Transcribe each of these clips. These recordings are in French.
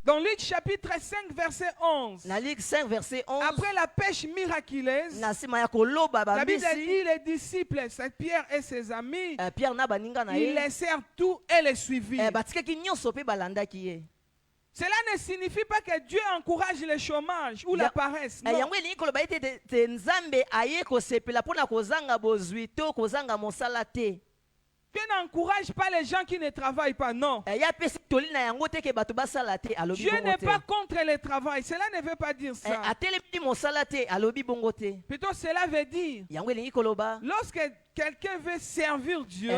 Dans Luc chapitre 5 verset 11. Na Luc 5 verset 11. Après la pêche miraculeuse, Na sima ya koloba ba la Bible mbisi. dit les disciples, c'est Pierre et ses amis, Pierre na baninga na ils ye. laissèrent tout et les suivirent. Batikaki nyonso pe balandaki ye. Cela ne signifie pas que Dieu encourage le chômage ou la paresse. Non. Yango elingi koloba ete te nzambe aye kosepela mpona kozanga bozwi to kozanga mosala te. Dieu n'encourage pas les gens qui ne travaillent pas, non. Dieu n'est pas contre le travail, cela ne veut pas dire ça. Plutôt cela veut dire, lorsque quelqu'un veut servir Dieu, ce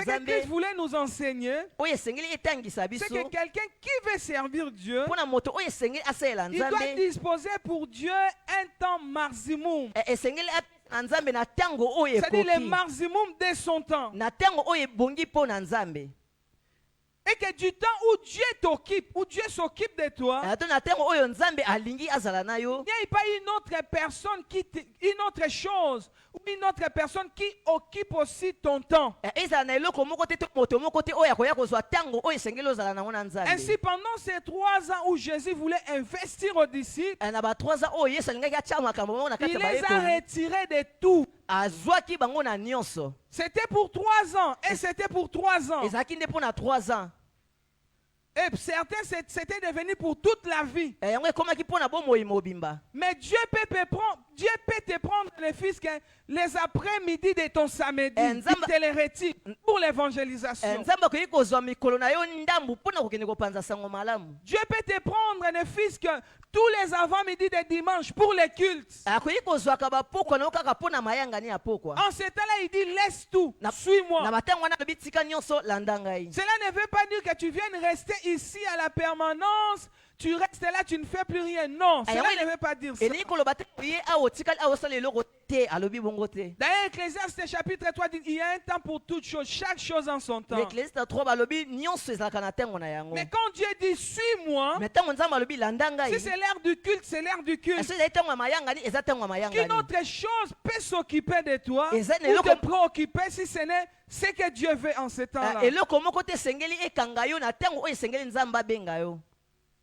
que Christ voulait nous enseigner, c'est que quelqu'un qui veut servir Dieu, il doit disposer pour Dieu un temps maximum. C'est-à-dire le maximum de son temps. Et que du temps où Dieu t'occupe, où Dieu s'occupe de toi, il n'y a pas une autre personne une autre chose ou une autre personne qui occupe aussi ton temps. Ainsi, pendant ces 3 ans où Jésus voulait investir aux disciples, il les a retirés de tout. C'était pour 3 ans et c'était pour 3 ans. Et certains, c'était devenu pour toute la vie. Mais Dieu peut te prendre les fils les après-midi de ton samedi. Il te les retire pour l'évangélisation. Dieu peut te prendre les fils tous les avant-midi de dimanche pour les cultes. En ce temps-là, il dit laisse tout, suis-moi. Cela ne veut pas dire que tu viennes rester ici à la permanence. Tu restes là, tu ne fais plus rien. Non, cela ne veut pas dire ça. D'ailleurs, Ecclésiaste chapitre 3 dit il y a un temps pour toute chose, chaque chose en son temps. Mais quand Dieu dit suis-moi, si c'est l'ère du culte, c'est l'ère du culte. Qu'une autre chose peut s'occuper de toi ou te préoccuper si ce n'est ce que Dieu veut en ce temps-là.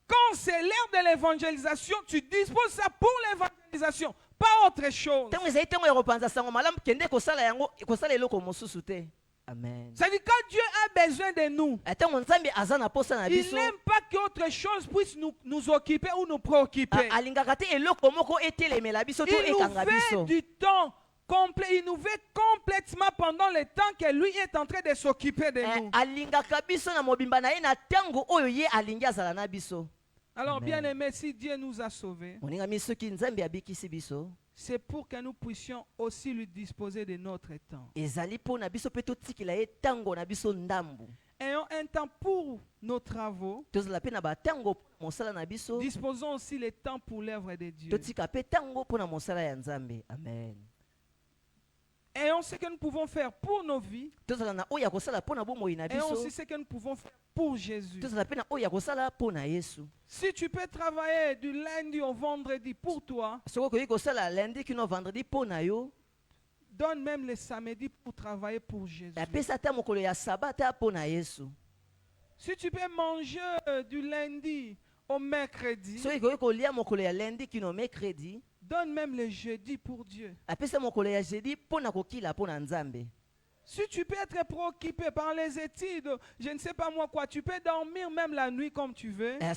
Quand c'est l'ère de l'évangélisation, tu disposes ça pour l'évangélisation, pas autre chose. Amen. C'est-à-dire quand Dieu a besoin de nous, il n'aime pas qu'autre chose puisse nous occuper ou nous préoccuper. Il nous fait du temps complet, il nous veut complètement pendant le temps que lui est en train de s'occuper de nous. Alors bien aimé, si Dieu nous a sauvés, c'est pour que nous puissions aussi lui disposer de notre temps. Ayons un temps pour nos travaux. Disposons aussi le temps pour l'œuvre de Dieu. Amen. Ayons ce que nous pouvons faire pour nos vies. Ayons aussi ce que nous pouvons faire pour Jésus. Si tu peux travailler du lundi au vendredi pour toi, donne même le samedi pour travailler pour Jésus. Si tu peux manger du lundi au mercredi, donne même le jeudi pour Dieu. Si tu peux être préoccupé par les études, je ne sais pas moi quoi, tu peux dormir même la nuit comme tu veux. Donne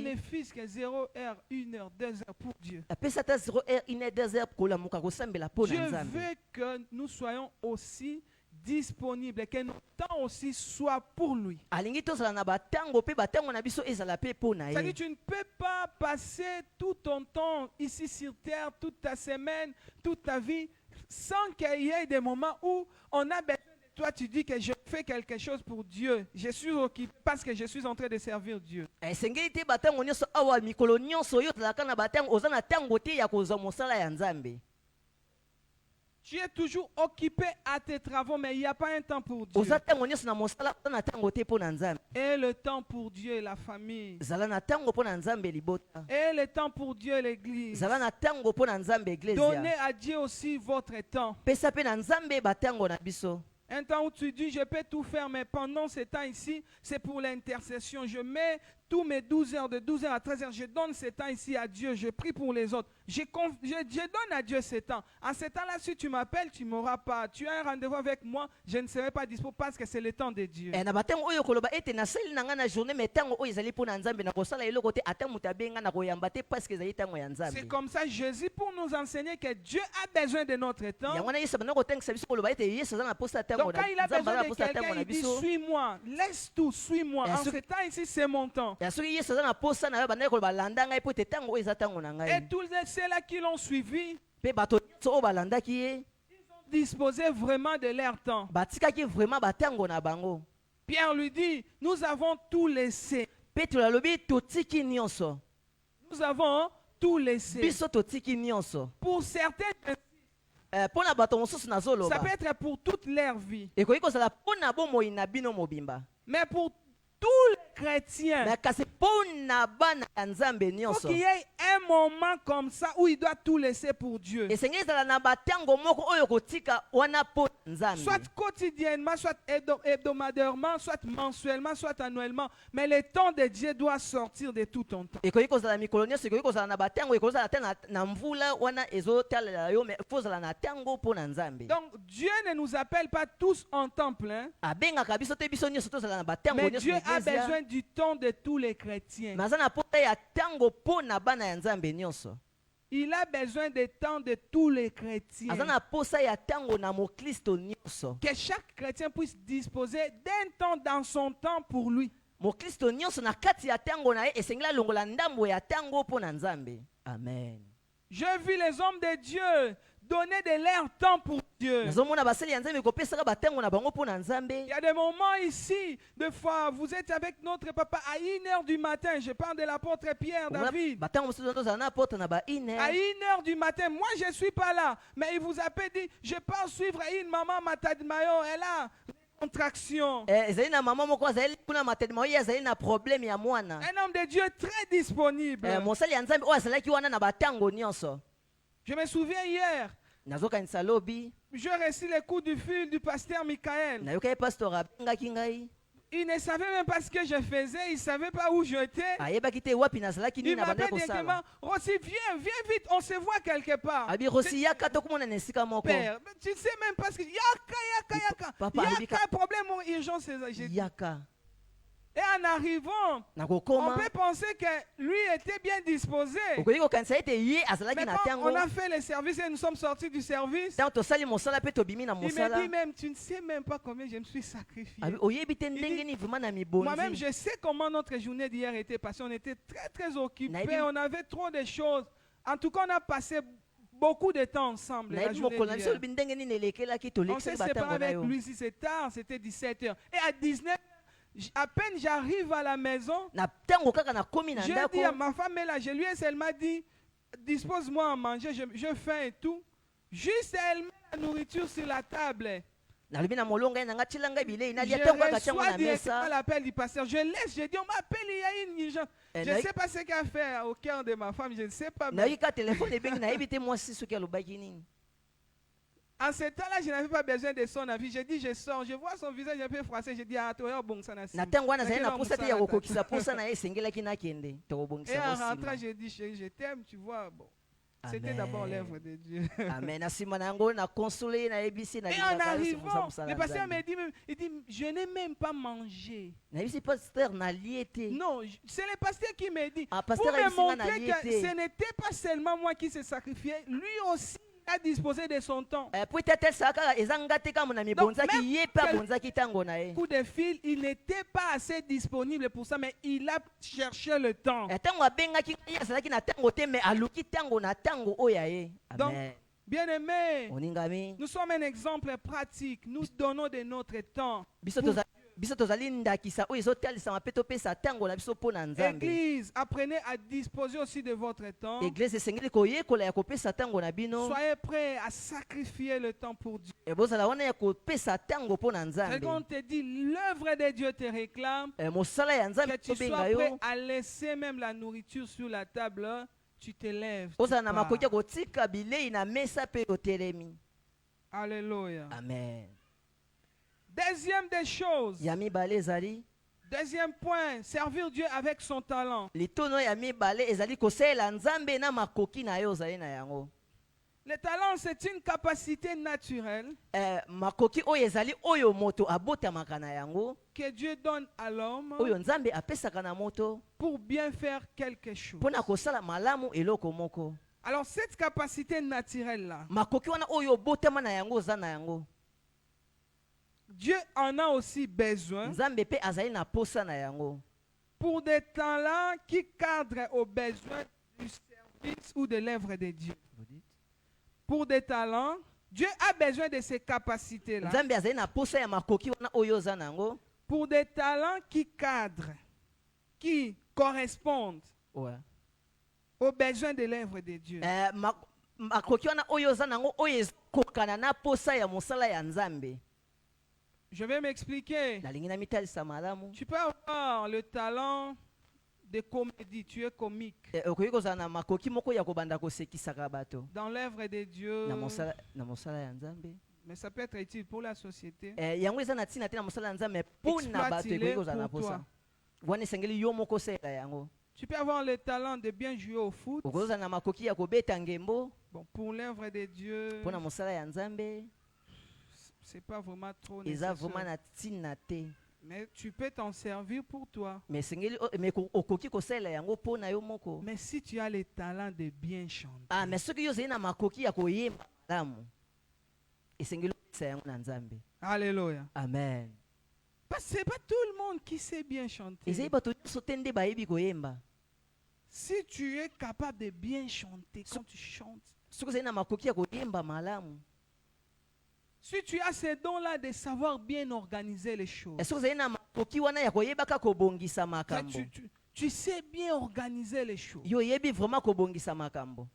les fils que 0 heure, 1 heure, 2 heures pour Dieu. Dieu veut que nous soyons aussi disponible, que notre temps aussi soit pour lui. C'est-à-dire tu ne peux pas passer tout ton temps ici sur terre, toute ta semaine, toute ta vie, sans qu'il y ait des moments où on a besoin de toi, tu dis que je fais quelque chose pour Dieu. Je suis occupé parce que je suis en train de servir Dieu. Tu es toujours occupé à tes travaux, mais il n'y a pas un temps pour Dieu. Et le temps pour Dieu et la famille. Et le temps pour Dieu et l'église. Donnez à Dieu aussi votre temps. Un temps où tu dis, je peux tout faire, mais pendant ce temps ici, c'est pour l'intercession. Je mets tous mes 12 heures, de 12 heures à 13 heures, je donne ce temps ici à Dieu, je prie pour les autres. Je donne à Dieu ce temps. En ce temps-là, si tu m'appelles, tu ne m'auras pas. Tu as un rendez-vous avec moi, je ne serai pas dispo parce que c'est le temps de Dieu. C'est comme ça, Jésus, pour nous enseigner que Dieu a besoin de notre temps. Donc quand il a besoin de quelqu'un, il dit, suis-moi, laisse tout, suis-moi. En ce temps ici, c'est mon temps. Et tous ceux-là qui l'ont suivi, ils ont disposé vraiment de leur temps. Pierre lui dit, nous avons tout laissé. Nous avons tout laissé. Pour certains, ça peut être pour toute leur vie. Mais pour tous les chrétiens, il faut qu'il y ait un moment comme ça où il doit tout laisser pour Dieu. Soit quotidiennement, soit hebdomadairement, soit mensuellement, soit annuellement. Mais le temps de Dieu doit sortir de tout ton temps. Donc Dieu ne nous appelle pas tous en temps plein. Mais Dieu a besoin du temps de tous les chrétiens. Il a besoin du temps de tous les chrétiens. Que chaque chrétien puisse disposer d'un temps dans son temps pour lui. Amen. Je vis les hommes de Dieu donner de leur temps pour Dieu. Il y a des moments ici, des fois, vous êtes avec notre papa à 1h du matin. Je parle de l'apôtre Pierre, David. À 1h du matin, moi je ne suis pas là. Mais il vous appelle, dit, je pars suivre une maman Matadmayo. Elle a contraction. Un homme de Dieu très disponible. Je me souviens hier, je reçus les coups du fil du pasteur Michael. Il ne savait même pas ce que je faisais, il ne savait pas où j'étais. Il m'appelle directement, Rossi, viens vite, on se voit quelque part. Père, tu ne sais même pas ce que... Yaka, problème ou urgence. Yaka. Et en arrivant, on peut penser que lui était bien disposé. Mais quand on a fait le service et nous sommes sortis du service, il m'a dit même, tu ne sais même pas combien je me suis sacrifié. Moi-même, je sais comment notre journée d'hier était passée. On était très occupés, on avait trop de choses. En tout cas, on a passé beaucoup de temps ensemble. La journée d'hier. On s'est séparés avec lui, si c'est tard, c'était 17h. Et à 19h, à peine j'arrive à la maison, je dis à ma femme, là, je lui ai seulement dit, dispose-moi à manger, je fais et tout. Juste elle met la nourriture sur la table. Je reçois directement l'appel du pasteur. Je laisse, je dis, on m'appelle, il y a une urgence. Je ne sais pas ce qu'elle fait au cœur de ma femme, je ne sais pas. En ce temps-là, je n'avais pas besoin de son avis. Je dis, je sors, je vois son visage un peu froissé. Je dis, ah, toi, bon, ça n'a pas. Et en rentrant, je dis, je t'aime, tu vois. Bon. C'était d'abord l'œuvre de Dieu. Amen. Et en arrivant, le pasteur me dit, il dit, je n'ai même pas mangé. Non, c'est le pasteur qui me dit, pour me montrer que ce n'était pas seulement moi qui s'est sacrifié, lui aussi a disposé de son temps. Donc, coup de fil, il n'était pas assez disponible pour ça, mais il a cherché le temps. Donc, bien-aimés, nous sommes un exemple pratique. Nous donnons de notre temps. Église, apprenez à disposer aussi de votre temps. Soyez prêts à sacrifier le temps pour Dieu. C'est qu'on te dit, l'œuvre de Dieu te réclame, que tu sois prêt à laisser même la nourriture sur la table, tu te lèves. Alléluia. Amen. Deuxième des choses. Deuxième point, servir Dieu avec son talent. Le talent, c'est une capacité naturelle que Dieu donne à l'homme pour bien faire quelque chose. Alors cette capacité naturelle-là, Dieu en a aussi besoin pour des talents qui cadrent aux besoins du service ou de l'œuvre de Dieu. Pour des talents, Dieu a besoin de ces capacités-là. Pour des talents qui cadrent, qui correspondent aux besoins de l'œuvre de Dieu. Je vais m'expliquer. Tu peux avoir le talent de comédie, tu es comique. Dans l'œuvre de Dieu, mais ça peut être utile pour la société. Tu peux avoir le talent de bien jouer au foot. Bon, pour l'œuvre de Dieu, c'est pas vraiment trop nécessaire. Mais tu peux t'en servir pour toi. Mais si tu as le talent de bien chanter, alléluia. Amen. Parce que c'est pas tout le monde qui sait bien chanter. Si tu es capable de bien chanter quand tu chantes, si tu as ces dons-là de savoir bien organiser les choses, tu sais bien organiser les choses,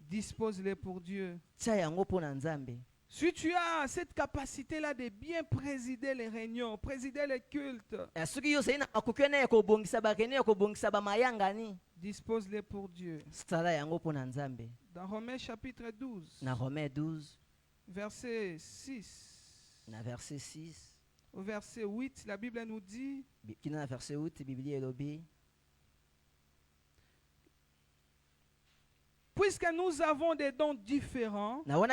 dispose-les pour Dieu. Si tu as cette capacité-là de bien présider les réunions, présider les cultes, dispose-les pour Dieu. Dans Romains chapitre 12, verset 6. Au verset 8, la Bible nous dit, puisque nous avons des dons différents, selon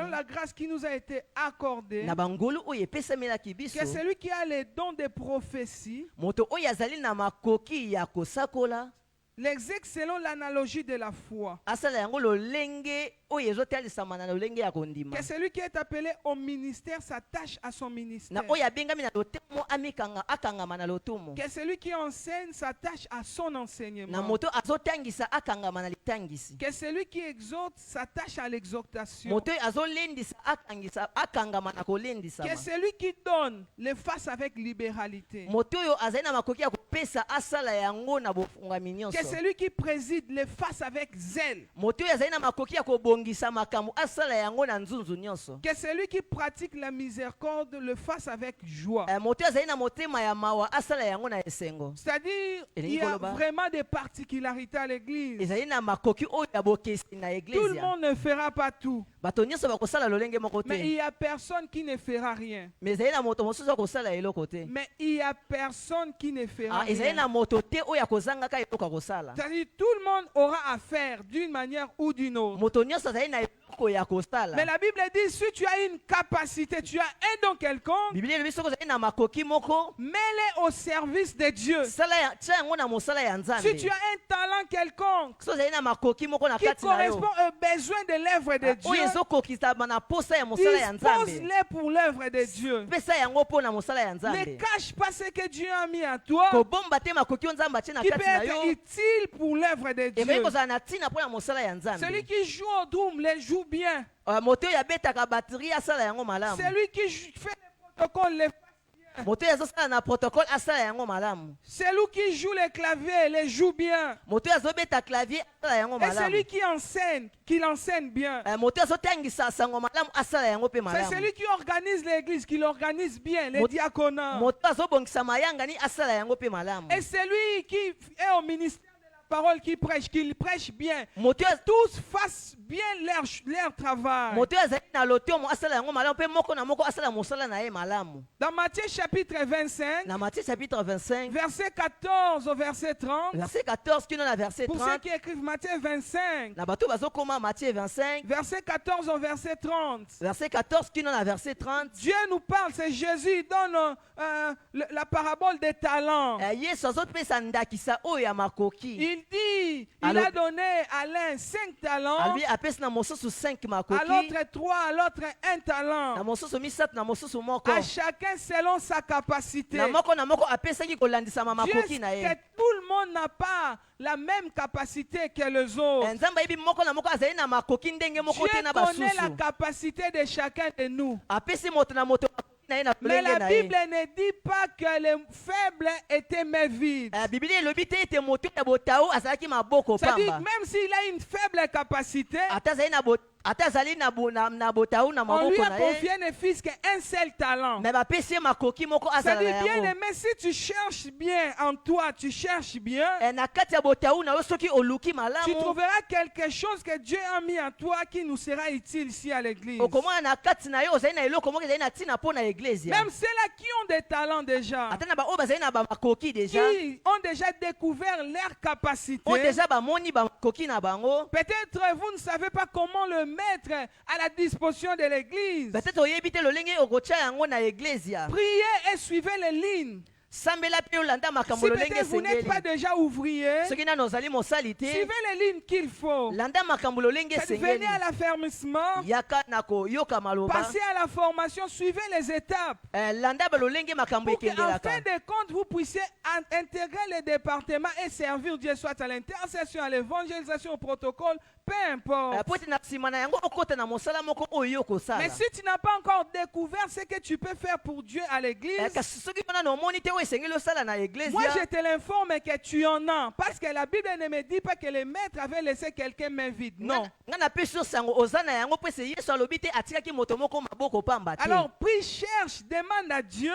la grâce qui nous a été accordée, que celui qui a les dons de prophétie l'exerce selon l'analogie de la foi. Que celui qui est appelé au ministère s'attache à son ministère. Que celui qui enseigne s'attache à son enseignement. Que celui qui exhorte s'attache à l'exhortation. Que celui qui donne le fasse avec libéralité. Que celui qui préside le fasse avec zèle. Que celui qui pratique la miséricorde le fasse avec joie. C'est-à-dire, il y a vraiment des particularités à l'église. Tout le monde ne fera pas tout. Mais il n'y a personne qui ne fera rien. Mais il y a personne qui ne fera rien. C'est-à-dire, tout le monde aura à faire d'une manière ou d'une autre. Mais la Bible dit, si tu as une capacité, tu as un don quelconque, mets-les au service de Dieu. Si tu as un talent quelconque qui correspond aux besoins de l'œuvre de Dieu, dispose-les pour l'œuvre de Dieu. Ne cache pas ce que Dieu a mis à toi, qui peut être utile pour l'œuvre de Dieu. Celui qui joue au drum les joue bien. Celui qui fait les protocoles les fait bien. Celui qui joue les claviers les joue bien. Et celui qui enseigne, qui l'enseigne bien. C'est celui qui organise l'église, qui l'organise bien, les diaconats. Et celui qui est au ministère de la parole qu'ils prêchent, qu'ils prêchent bien. Tous fassent bien leur travail. Dans Matthieu chapitre 25, verset 14 au verset 30. Pour ceux qui écrivent Matthieu 25, verset 14 au verset 30. Dieu nous parle, c'est Jésus, il donne la parabole des talents. Il dit, il a donné à l'un 5 talents, à l'autre 3, à l'autre 1 talent, à chacun selon sa capacité. Dieu sait que tout le monde n'a pas la même capacité que les autres. Dieu connaît la capacité de chacun de nous. Mais la Bible ne dit pas que les faibles étaient mais vides. C'est-à-dire, même s'il a une faible capacité, on lui a confié un fils qui a un seul talent. C'est-à-dire, bien aimé, si tu cherches bien en toi, tu cherches bien, tu trouveras quelque chose que Dieu a mis en toi qui nous sera utile ici à l'église. Même ceux-là qui ont des talents déjà, qui ont déjà découvert leur capacité, peut-être vous ne savez pas comment le mettre à la disposition de l'église. Priez et suivez les lignes. Si peut-être vous n'êtes pas déjà ouvrier, suivez les lignes qu'il faut. Venez à l'affermissement, passez à la formation, suivez les étapes. Pour qu'en fin de compte, vous puissiez intégrer les départements et servir Dieu, soit à l'intercession, à l'évangélisation, au protocole, peu importe. Mais si tu n'as pas encore découvert ce que tu peux faire pour Dieu à l'église, moi je te l'informe que tu en as. Parce que la Bible ne me dit pas que les maîtres avaient laissé quelqu'un main vide. Non. Alors prie, cherche, demande à Dieu,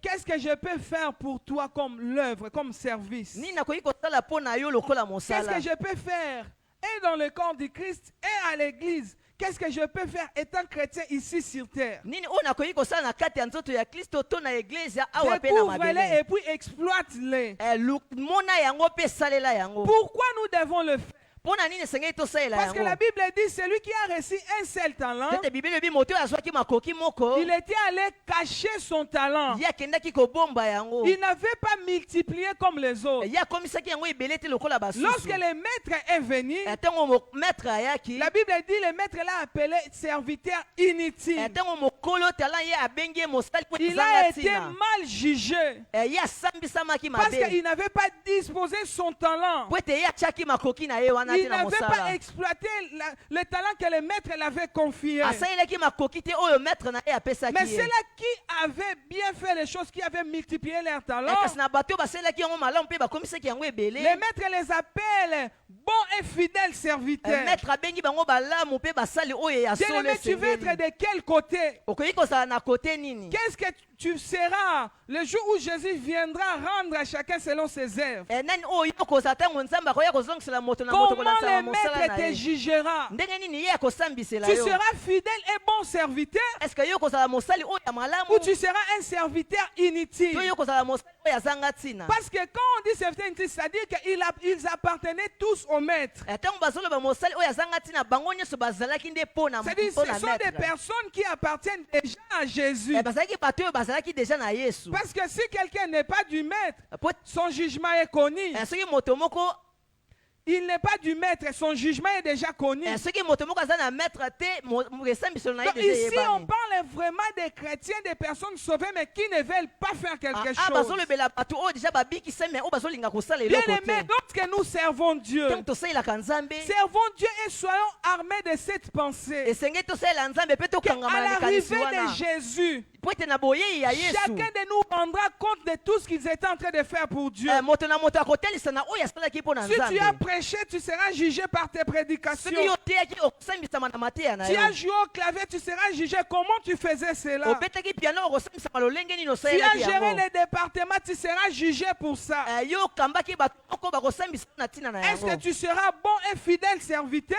qu'est-ce que je peux faire pour toi comme l'œuvre, comme service? Qu'est-ce que je peux faire et dans le corps du Christ et à l'église? Qu'est-ce que je peux faire étant chrétien ici sur terre? Découvre-les et puis exploite-les. Pourquoi nous devons le faire? Parce que la Bible dit celui qui a reçu un seul talent, il était allé cacher son talent. Il n'avait pas multiplié comme les autres. Lorsque le maître est venu, la Bible dit le maître l'a appelé serviteur inutile. Il a été mal jugé parce qu'il n'avait pas disposé son talent. Il n'avait pas exploité le talent que le maître l'avait confié. Mais ceux-là qui avaient bien fait les choses, qui avaient multiplié leur talent, les maîtres les appellent bons et fidèles serviteurs. Bien-aimé, tu veux être de quel côté? Qu'est-ce que tu seras le jour où Jésus viendra rendre à chacun selon ses œuvres? Comment le maître te jugera? Tu seras fidèle et bon serviteur, ou tu seras un serviteur inutile? Parce que quand on dit serviteur inutile, c'est-à-dire qu'ils appartenaient tous au maître. C'est-à-dire ce sont des personnes qui appartiennent déjà à Jésus. Parce que si quelqu'un n'est pas du maître, son jugement est connu. Il n'est pas du maître, son jugement est déjà connu. Donc ici, on parle vraiment des chrétiens, des personnes sauvées, mais qui ne veulent pas faire quelque chose. Bien aimé, lorsque nous servons Dieu, servons Dieu et soyons armés de cette pensée. À l'arrivée de Jésus, Chacun de nous rendra compte de tout ce qu'ils étaient en train de faire pour Dieu. Si tu as prêché, tu seras jugé par tes prédications. Tu as joué au clavier, tu seras jugé comment tu faisais cela. Tu as géré les départements, tu seras jugé pour ça. Est-ce que tu seras bon et fidèle serviteur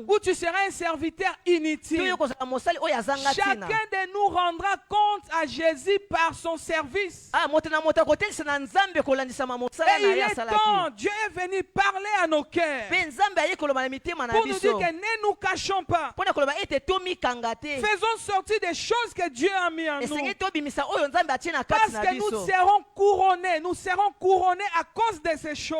ou tu seras un serviteur inutile? Chacun de nous rendra compte à Jésus par son service. Et il est temps, Dieu est venu parler à nos cœurs pour nous dire que ne nous cachons pas. Faisons sortir des choses que Dieu a mis en nous. Parce que nous serons couronnés à cause de ces choses.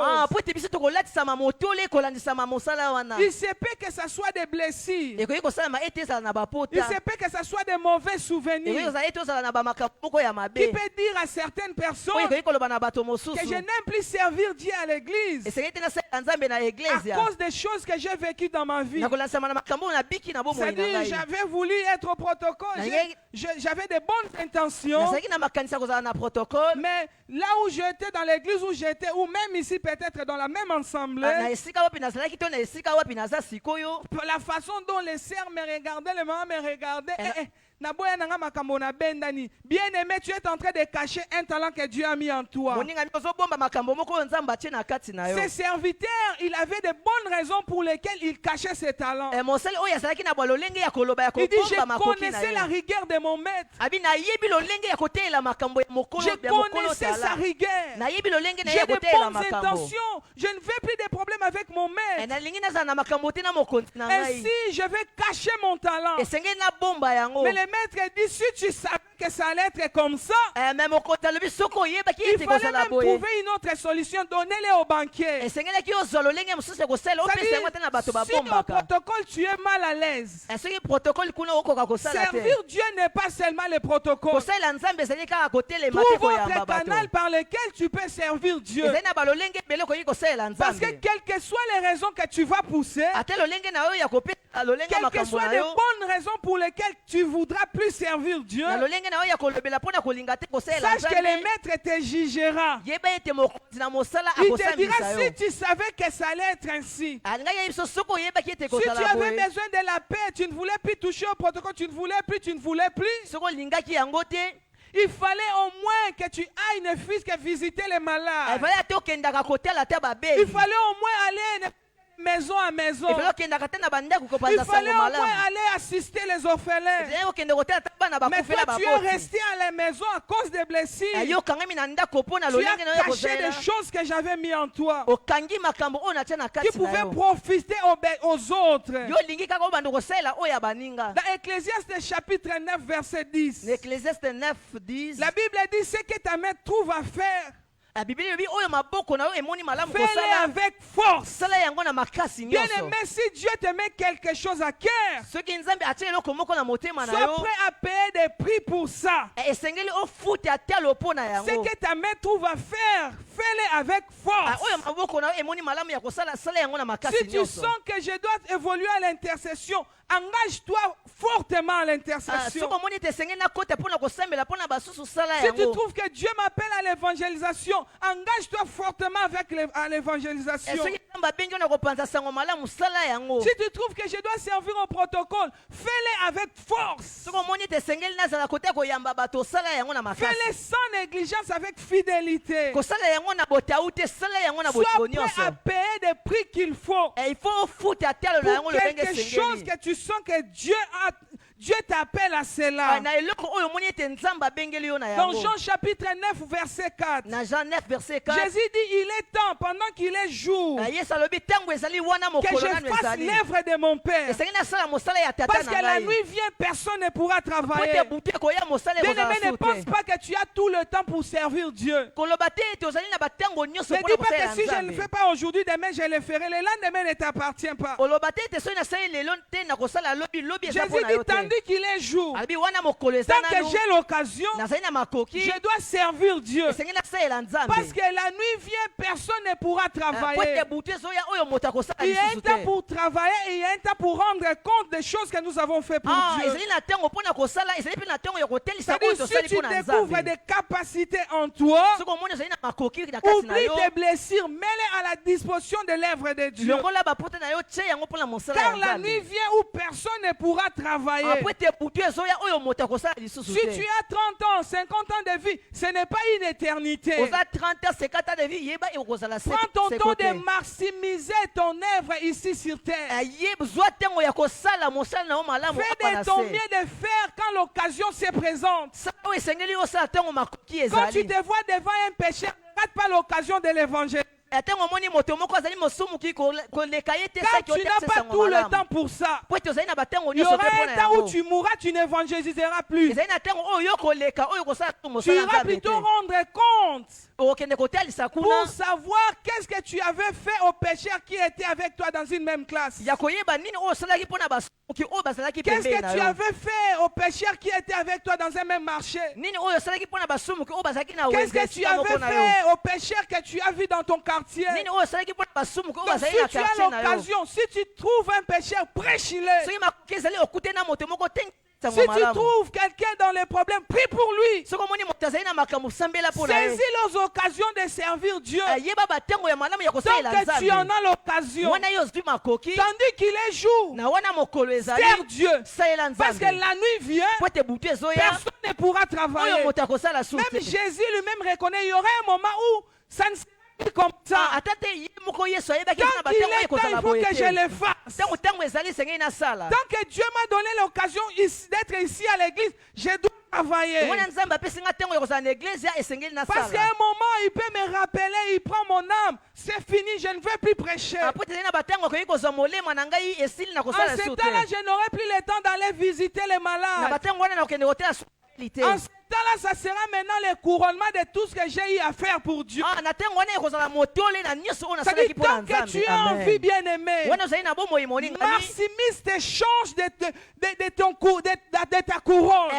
Il se peut que ce soit des blessures. Il se peut que ce soit des mauvais souvenirs. Qui peut dire à certaines personnes que je n'aime plus servir Dieu à l'église à cause des choses que j'ai vécues dans ma vie. C'est-à-dire, j'avais voulu être au protocole, j'avais de bonnes intentions, mais là où j'étais dans l'église où j'étais, ou même ici peut-être dans la même assemblée, la façon dont les sœurs me regardaient, les mamans me regardaient, bien-aimé, tu es en train de cacher un talent que Dieu a mis en toi. Ces serviteurs, il avait de bonnes raisons pour lesquelles il cachait ses talents. Il dit, je connaissais la rigueur de mon maître. Je connaissais sa rigueur. J'ai de bonnes intentions. Je ne veux plus de problèmes avec mon maître. Ainsi, je vais cacher mon talent. Mais le maître dit, si tu savais que ça allait être comme ça, il fallait même trouver une autre solution, donnez-les au banquier. Si au protocole tu es mal à l'aise, servir Dieu n'est pas seulement le protocole. Trouve autre canal par lequel tu peux servir Dieu. Parce que quelles que soient les raisons que tu vas pousser, quelles que soient les bonnes raisons pour lesquelles tu voudras plus servir Dieu, sache que le maître te jugera. Il te dira, si tu savais que ça allait être ainsi, si tu avais besoin de la paix, tu ne voulais plus toucher au protocole, tu ne voulais plus, il fallait au moins que tu ailles ne fût-ce que visiter les malades. Il fallait au moins aller maison à maison. Il fallait au moins aller assister les orphelins. Mais toi, tu es resté à la maison à cause des blessures. Tu as caché des choses que j'avais mis en toi, qui pouvaient profiter aux autres. Dans Ecclésiaste chapitre 9 verset 10, la Bible dit, ce que ta main trouve à faire, fais-le avec force. Bien aimé, si Dieu te met quelque chose à cœur, sois prêt à payer des prix pour ça. Ce que ta main trouve à faire, fais-le avec force. Si tu sens que je dois évoluer à l'intercession, engage-toi fortement à l'intercession. Si tu trouves que Dieu m'appelle à l'évangélisation, engage-toi fortement à l'évangélisation. Si tu trouves que je dois servir au protocole, fais-le avec force. Fais-le sans négligence, avec fidélité. Sois prêt à payer des prix qu'il faut pour quelque chose que tu sens que Dieu t'appelle à cela. Dans Jean chapitre 9 verset 4, Jésus dit, il est temps, pendant qu'il est jour, que je fasse l'œuvre de mon Père. Parce que la nuit vient, personne ne pourra travailler. Bien-aimé, ne pense pas que tu as tout le temps pour servir Dieu. Ne dis pas que si je ne le fais pas aujourd'hui, demain je le ferai. Le lendemain ne t'appartient pas. Jésus dit, tandis Tandis qu'il est jour, tant que j'ai l'occasion, je dois servir Dieu. Parce que la nuit vient, personne ne pourra travailler. Il y a un temps pour travailler et il y a un temps pour rendre compte des choses que nous avons fait pour Dieu. Si tu découvres des capacités en toi, oublie tes blessures, mets-les à la disposition de l'œuvre de Dieu. Car la nuit vient où personne ne pourra travailler. Si tu as 30 ans, 50 ans de vie, ce n'est pas une éternité. Prends ton temps de maximiser ton œuvre ici sur terre. Fais de ton mieux de faire quand l'occasion se présente. Quand tu te vois devant un pécheur, ne rate pas l'occasion de l'évangile. Quand tu n'as pas tout le temps pour ça, il y aura un temps où tu mourras, tu n'évangéliseras plus. Tu iras plutôt rendre compte pour savoir qu'est-ce que tu avais fait aux pécheurs qui étaient avec toi dans une même classe. Qu'est-ce que tu avais fait aux pécheurs qui étaient avec toi dans un même marché? Qu'est-ce que tu avais fait aux pécheurs que tu as vus dans ton quartier? Donc, si tu as l'occasion, si tu trouves un pécheur, prêche-le. Si tu trouves quelqu'un dans les problèmes, prie pour lui. Saisis les occasions de servir Dieu. Tant que tu en as l'occasion, tandis qu'il est jour, sers Dieu. Parce que la nuit vient, personne ne pourra travailler. Même Jésus lui-même reconnaît, il y aura un moment où ça ne sera plus comme ça. Tant qu'il est temps, il faut que je le fasse. Tant que Dieu m'a donné l'occasion d'être ici à l'église, je dois travailler. Parce qu'à un moment, il peut me rappeler, il prend mon âme. C'est fini, je ne veux plus prêcher. En ce temps-là, je n'aurai plus le temps d'aller visiter les malades. En ce temps-là, ça sera maintenant le couronnement de tout ce que j'ai eu à faire pour Dieu. C'est-à-dire, tant que tu as envie, bien-aimé, maximise tes chances de ta couronne.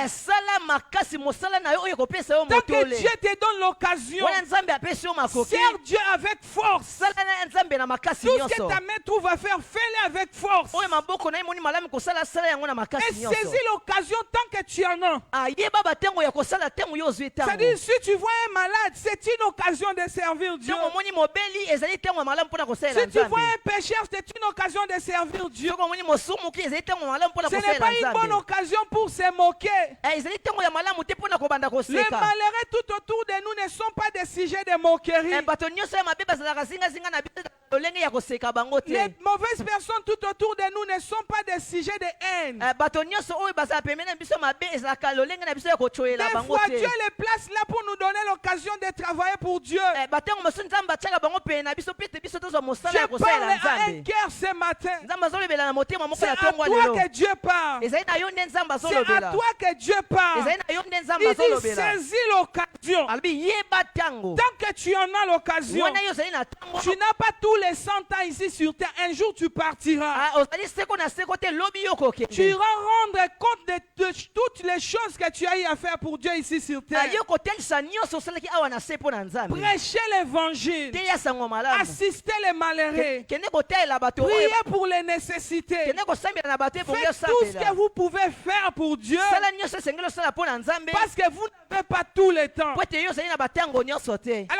Tant que Dieu te donne l'occasion, sers Dieu avec force. Tout ce que ta main trouve à faire, fais-le avec force. Et saisis l'occasion tant que tu en as. C'est-à-dire, si tu vois un malade, c'est une occasion de servir Dieu. Si tu vois un pécheur, c'est une occasion de servir Dieu. Ce n'est pas une bonne occasion pour se moquer. Les malheureux tout autour de nous ne sont pas des sujets de moquerie. Les mauvaises personnes tout autour de nous ne sont pas des sujets de haine. Des fois, Dieu les place là pour nous donner l'occasion de travailler pour Dieu. Je parle à un cœur ce matin. C'est à toi que Dieu parle. C'est à toi que Dieu parle. Il dit saisis l'occasion. Tant que tu en as l'occasion, tu n'as pas tous les 100 ans ici sur terre. Un jour tu partiras. Tu iras rendre compte de toutes les choses que tu as eu à faire pour Dieu ici sur terre. Prêcher l'évangile. Assister les malheureux. Prier pour les nécessités. Faites tout ce que vous pouvez faire pour Dieu. Parce que vous n'avez pas tout le temps. Alors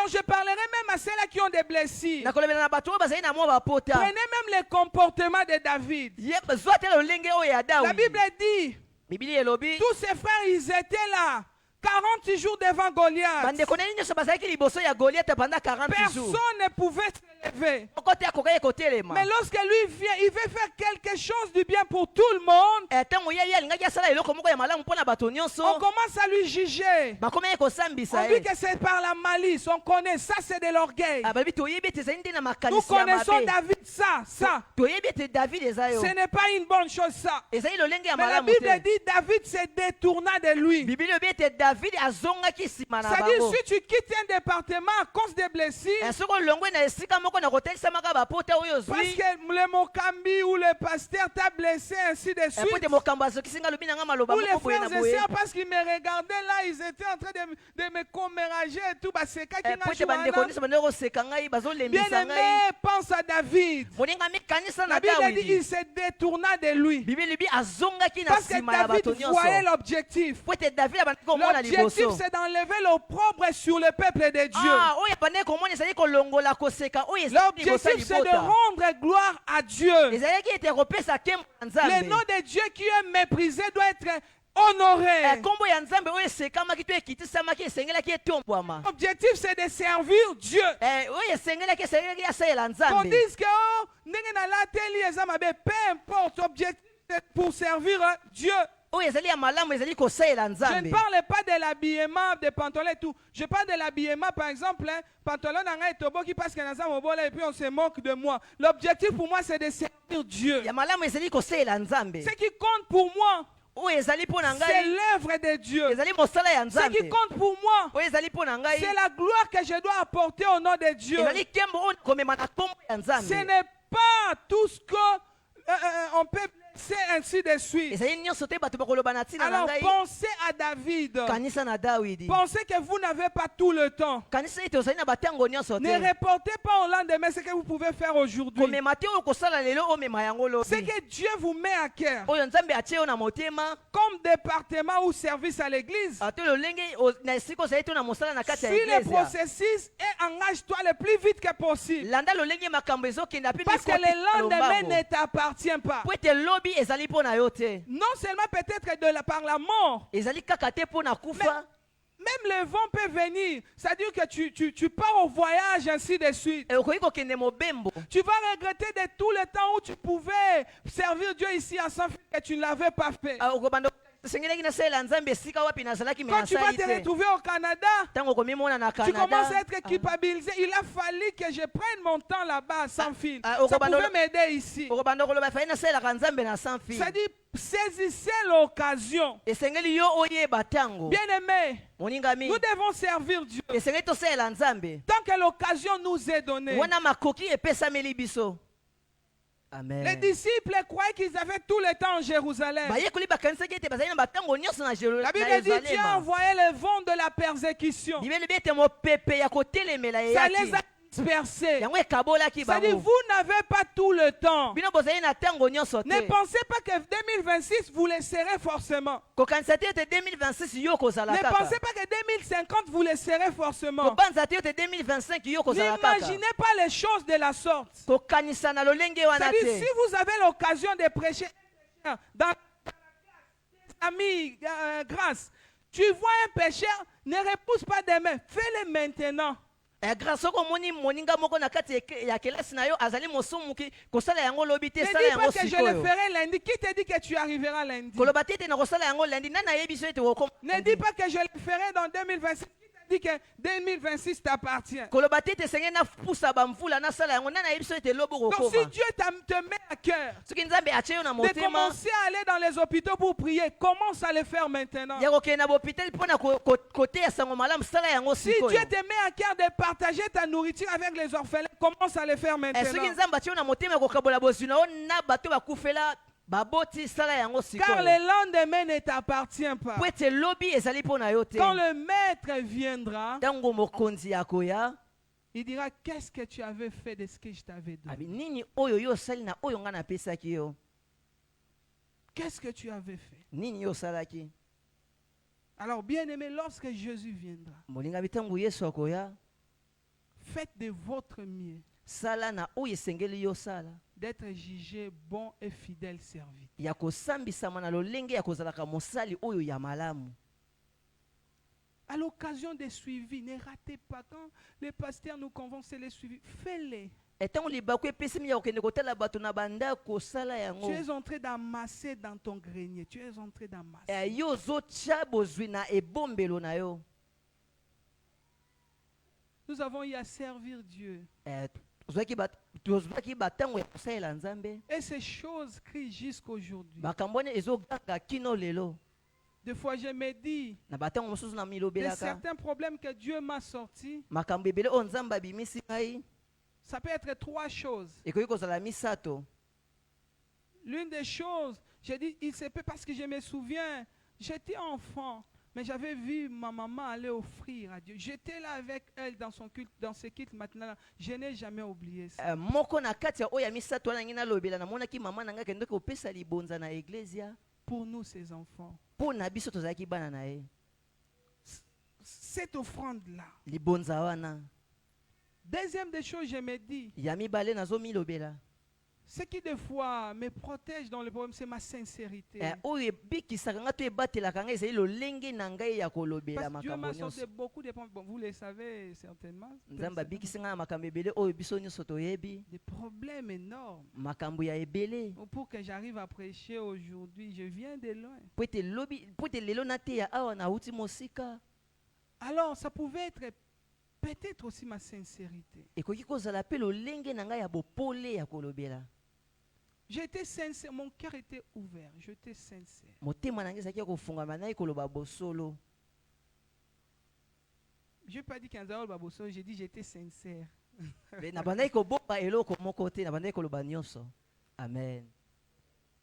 je parlerai même à ceux-là qui ont des blessures. Prenez même le comportement de David. La Bible dit, tous ses frères, ils étaient là 40 jours devant Goliath. Personne ne pouvait se lever. Mais lorsque lui vient, il veut faire quelque chose de bien pour tout le monde. On commence à lui juger. On dit que c'est par la malice. On connaît ça, c'est de l'orgueil. Nous connaissons David, ça. Ce n'est pas une bonne chose, ça. Mais la Bible dit David se détourna de lui. C'est-à-dire, si tu quittes un département à cause des blessures, que le mokambi ou le pasteur t'a blessé ainsi de suite. Ou les frères et sœurs parce qu'ils me regardaient là, ils étaient en train de me commérager et tout. Bien aimé, pense à David. La Bible dit qu'il se détourna de lui. Parce que David voyait l'objectif. L'objectif c'est d'enlever l'opprobre sur le peuple de Dieu. L'objectif c'est de rendre gloire à Dieu. Le nom de Dieu qui est méprisé doit être honoré. L'objectif c'est de servir Dieu. Qu'on dise que peu importe, l'objectif c'est pour servir Dieu. Je ne parle pas de l'habillement des pantalons et tout. Je parle de l'habillement, par exemple, pantalon qui passe et puis on se moque de moi. L'objectif pour moi, c'est de servir Dieu. Ce qui compte pour moi, c'est l'œuvre de Dieu. Ce qui compte pour moi, c'est la gloire que je dois apporter au nom de Dieu. Ce n'est pas tout ce qu'on peut. C'est ainsi de suite. Alors pensez à David. Pensez que vous n'avez pas tout le temps. Ne reportez pas au lendemain ce que vous pouvez faire aujourd'hui. Ce que Dieu vous met à cœur comme département ou service à l'église. Suis le processus et engage-toi le plus vite que possible. Parce que le lendemain ne t'appartient pas. Non seulement peut-être par la mort, mais même le vent peut venir. C'est-à-dire que tu pars au voyage ainsi de suite. Tu vas regretter de tout le temps où tu pouvais servir Dieu ici à Saint-Philippe et tu ne l'avais pas fait. Quand tu vas te retrouver au Canada, tu commences à être culpabilisé. Il a fallu que je prenne mon temps là-bas sans fil. Ça pouvait m'aider ici. C'est-à-dire, saisissez l'occasion. Bien aimé, nous devons servir Dieu. Tant que l'occasion nous est donnée. Amen. Les disciples croyaient qu'ils avaient tout le temps en Jérusalem. La Bible dit Dieu a envoyé le vent de la persécution. Ça les a dispersés. C'est-à-dire vous n'avez pas tout le temps. Ne pensez pas que 2026 vous laisserez forcément. Ne pensez pas que 2050 vous laisserez forcément. N'imaginez pas les choses de la sorte. C'est-à-dire si vous avez l'occasion de prêcher dans amis, grâce, tu vois un pécheur, ne repousse pas demain, fais-le maintenant. Ne dis pas que je le ferai lundi. Qui te dit que tu arriveras lundi? Ne dis pas que je le ferai dans 2026. Qui te dit que 2026 t'appartient? Donc si Dieu te met à cœur de commencer à aller dans les hôpitaux pour prier, commence à le faire maintenant. Si Dieu te met à cœur de partager ta nourriture avec les orphelins, commence à le faire maintenant. Car le lendemain ne t'appartient pas. Quand le maître viendra, il dira qu'est-ce que tu avais fait de ce que je t'avais donné. Qu'est-ce que tu avais fait? Alors bien aimé, lorsque Jésus viendra, faites de votre mieux d'être jugé bon et fidèle serviteur. À l'occasion des suivis, ne ratez pas. Quand les pasteurs nous convoquent, c'est les suivis. Fais-les. Tu es en train d'amasser dans ton grenier. Tu es en train d'amasser. Nous avons eu à servir Dieu. Et ces choses crient jusqu'aujourd'hui. Des fois, je me dis de certains problèmes que Dieu m'a sortis. Ça peut être trois choses. L'une des choses, j'ai dit, il se peut parce que je me souviens, j'étais enfant, mais j'avais vu ma maman aller offrir à Dieu. J'étais là avec elle dans son culte, dans ce culte maintenant. Je n'ai jamais oublié ça. Pour nous, ces enfants. Cette offrande-là. Deuxième des choses, je me dis, ce qui des fois me protège dans le problème, c'est ma sincérité. Parce que Dieu m'a sauvé beaucoup de problèmes. Bon, vous le savez certainement. Des problèmes énormes. Pour que j'arrive à prêcher aujourd'hui, je viens de loin. Alors, ça pouvait être peut-être aussi ma sincérité. J'étais sincère, mon cœur était ouvert, j'étais sincère. Je n'ai pas dit qu'un zéro babosolo, j'ai dit j'étais sincère. Amen.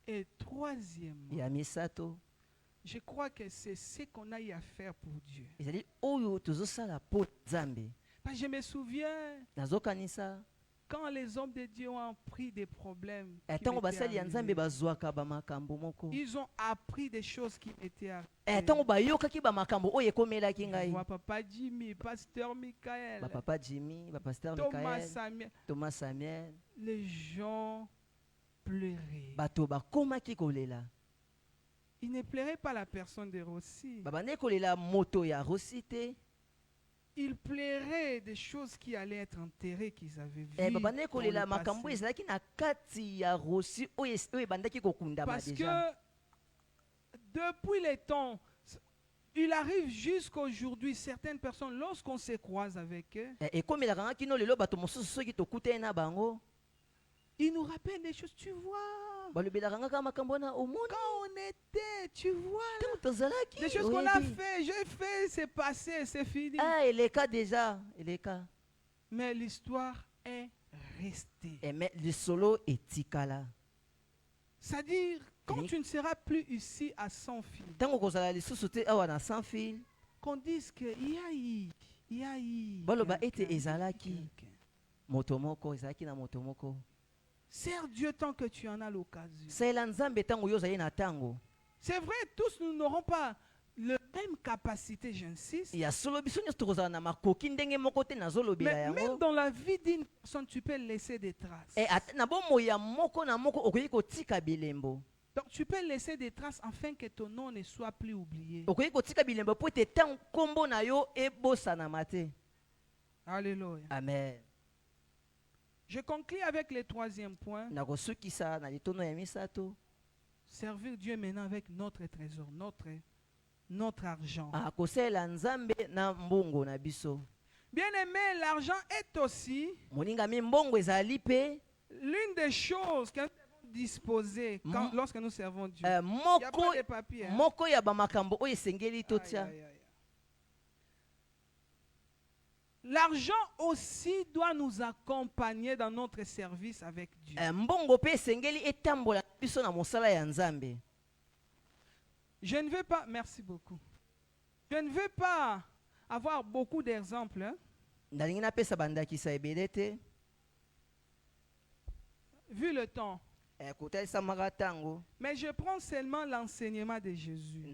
Et troisièmement, je crois que c'est ce qu'on a eu à faire pour Dieu. Parce que je me souviens, quand les hommes de Dieu ont appris des problèmes, ils ont appris des choses qui étaient arrivées. Je vois Papa Jimmy, Pasteur Michael, Thomas Samuel, les gens pleuraient. Ils ne pleuraient pas la personne de Rossi. Ils pleuraient des choses qui allaient être enterrées, qu'ils avaient vues. Parce que depuis les temps, il arrive jusqu'aujourd'hui, certaines personnes, lorsqu'on se croise avec eux, ils nous rappellent des choses, tu vois. Quand on était, tu vois, des choses qu'on a fait, j'ai fait, c'est passé, c'est fini. Mais l'histoire est restée. C'est-à-dire, quand tu ne seras plus ici à 100 fils, qu'on dise qu'il y a eu sers Dieu tant que tu en as l'occasion. C'est vrai, tous nous n'aurons pas la même capacité, j'insiste. Mais même dans la vie d'une personne, tu peux laisser des traces. Donc tu peux laisser des traces afin que ton nom ne soit plus oublié. Alléluia. Amen. Je conclue avec le troisième point. Servir Dieu maintenant avec notre trésor, notre argent. Bien aimé, l'argent est aussi l'une des choses que nous devons disposer lorsque nous servons Dieu. Il n'y a pas de papier. L'argent aussi doit nous accompagner dans notre service avec Dieu. Je ne veux pas, merci beaucoup. Je ne veux pas avoir beaucoup d'exemples. Hein. Vu le temps. Mais je prends seulement l'enseignement de Jésus.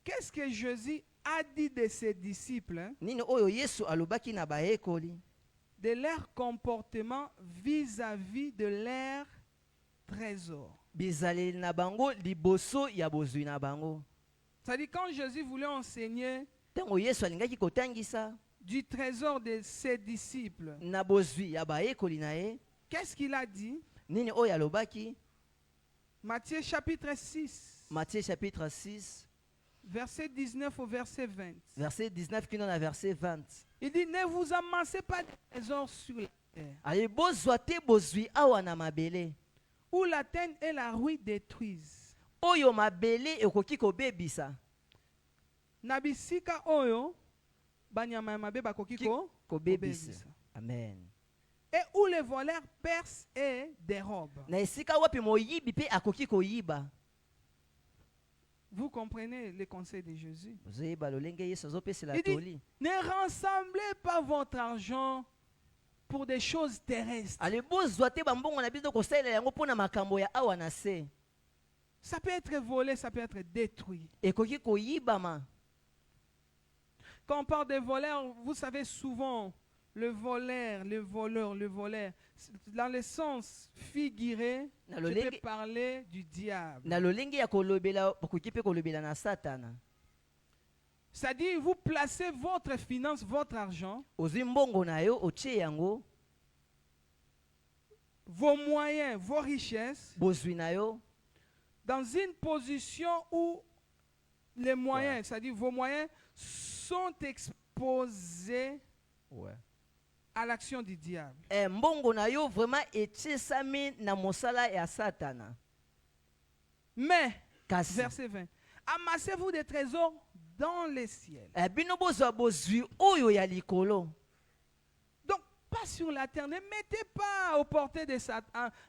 Qu'est-ce que Jésus a dit de ses disciples? Hein? De leur comportement vis-à-vis de leur trésor. C'est-à-dire quand Jésus voulait enseigner du trésor de ses disciples, qu'est-ce qu'il a dit? Matthieu chapitre 6. Matthieu chapitre 6. Verset 19 au verset 20. Verset 19 qui donne à verset 20. Il dit, ne vous amassez pas de trésors sur la terre, où la terre et la rouille détruisent. Nabisika oyo, Amen. Et où les voleurs percent et dérobent. Vous comprenez les conseils de Jésus? Il dit, ne rassemblez pas votre argent pour des choses terrestres. Ça peut être volé, ça peut être détruit. Quand on parle des voleurs, vous savez souvent, le voleur, dans le sens figuré, je peux parler du diable. C'est-à-dire, vous placez votre finance, votre argent, vos moyens, vos richesses, dans une position où les moyens, c'est-à-dire vos moyens, sont exposés à l'action du diable. Mais, verset 20, amassez-vous des trésors dans les ciels. Donc, pas sur la terre. Ne mettez pas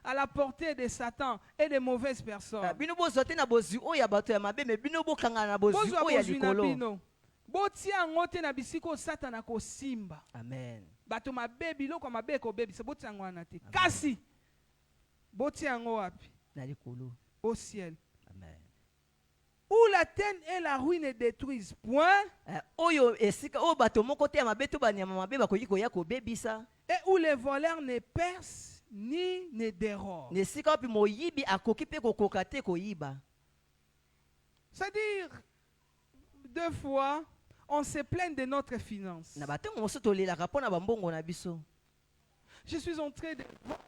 à la portée de Satan et des mauvaises personnes. Amen. Bato mabe biloko mabe ko bebi se botia ngo wana te. Kasi botia ngo wapi? Au ciel. Amen. Où la terre et la ruine détruisent. Point. Oyo esika o bato moko te mabe to banyama mabe bakoki koya ko bebisa. Et où les voleurs ne percent ni ne dérobent. Nesika opi moyibi akoki pe kokoka te koyiba. C'est-à-dire, deux fois on se plaint de notre finance. Je suis en train de vendre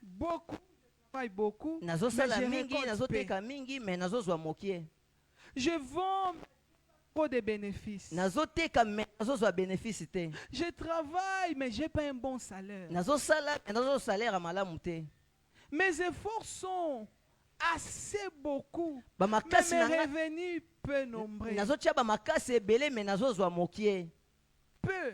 beaucoup, je travaille beaucoup, mais je vends trop de bénéfices. Je travaille, mais je n'ai pas un bon salaire. Mes efforts sont assez beaucoup, mais mes revenus peu nombreux. Peu.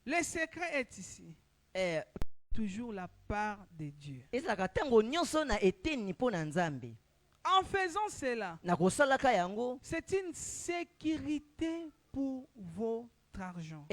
Le secret est ici. Toujours la part de Dieu. En faisant cela, c'est une sécurité pour votre argent.